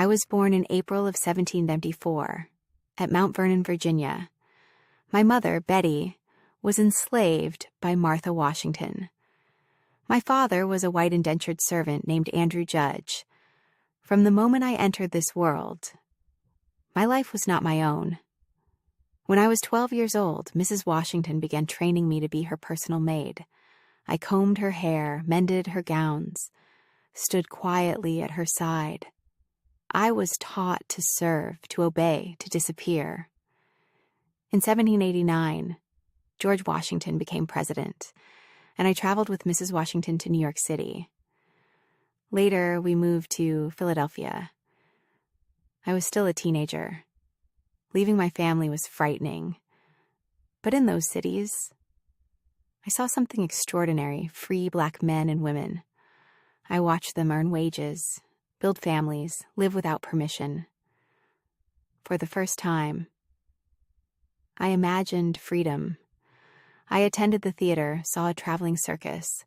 I was born in April of 1794 at Mount Vernon, Virginia. My mother, Betty, was enslaved by Martha Washington. My father was a white indentured servant named Andrew Judge. From the moment I entered this world, my life was not my own. When I was 12 years old, Mrs. Washington began training me to be her personal maid. I combed her hair, mended her gowns, stood quietly at her side. I was taught to serve, to obey, to disappear. In 1789, George Washington became president, and I traveled with Mrs. Washington to New York City. Later, we moved to Philadelphia. I was still a teenager. Leaving my family was frightening. But in those cities, I saw something extraordinary: free Black men and women. I watched them earn wages, build families, live without permission. For the first time, I imagined freedom. I attended the theater, saw a traveling circus,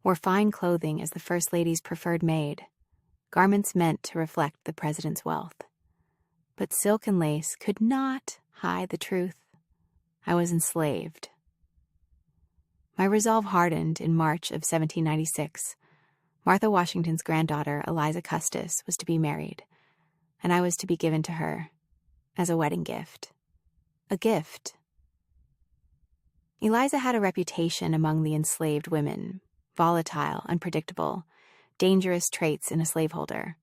wore fine clothing as the First Lady's preferred maid, garments meant to reflect the president's wealth. But silk and lace could not hide the truth. I was enslaved. My resolve hardened in March of 1796. Martha Washington's granddaughter, Eliza Custis, was to be married, and I was to be given to her as a wedding gift. A gift. Eliza had a reputation among the enslaved women: volatile, unpredictable, dangerous traits in a slaveholder.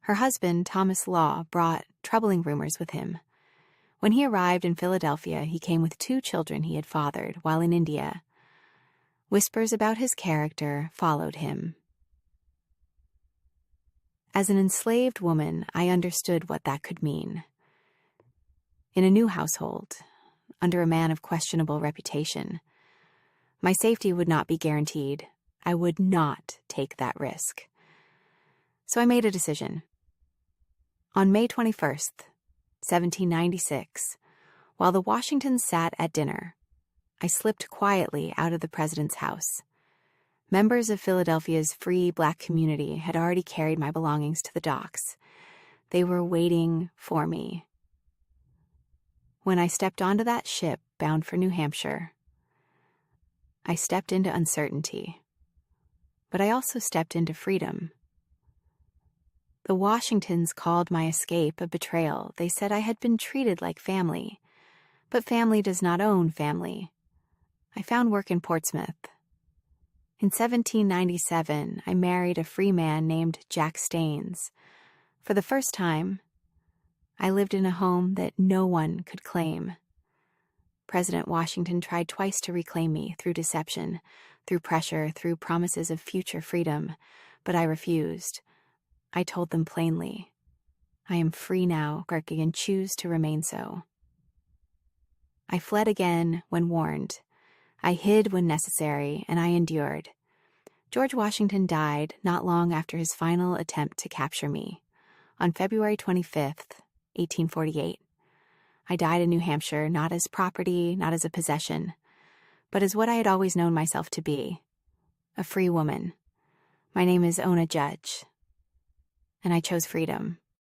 Her husband, Thomas Law, brought troubling rumors with him. When he arrived in Philadelphia, he came with 2 children he had fathered while in India. Whispers about his character followed him. As an enslaved woman, I understood what that could mean. In a new household, under a man of questionable reputation, my safety would not be guaranteed. I would not take that risk. So I made a decision. On May 21st, 1796, while the Washingtons sat at dinner, I slipped quietly out of the president's house. Members of Philadelphia's free Black community had already carried my belongings to the docks. They were waiting for me. When I stepped onto that ship bound for New Hampshire, I stepped into uncertainty, but I also stepped into freedom. The Washingtons called my escape a betrayal. They said I had been treated like family, but family does not own family. I found work in Portsmouth. In 1797, I married a free man named Jack Staines. For the first time, I lived in a home that no one could claim. President Washington tried twice to reclaim me through deception, through pressure, through promises of future freedom, but I refused. I told them plainly, I am free now, Gerke, and choose to remain so. I fled again when warned. I hid when necessary, and I endured. George Washington died not long after his final attempt to capture me, on February 25th, 1848. I died in New Hampshire, not as property, not as a possession, but as what I had always known myself to be, a free woman. My name is Ona Judge, and I chose freedom.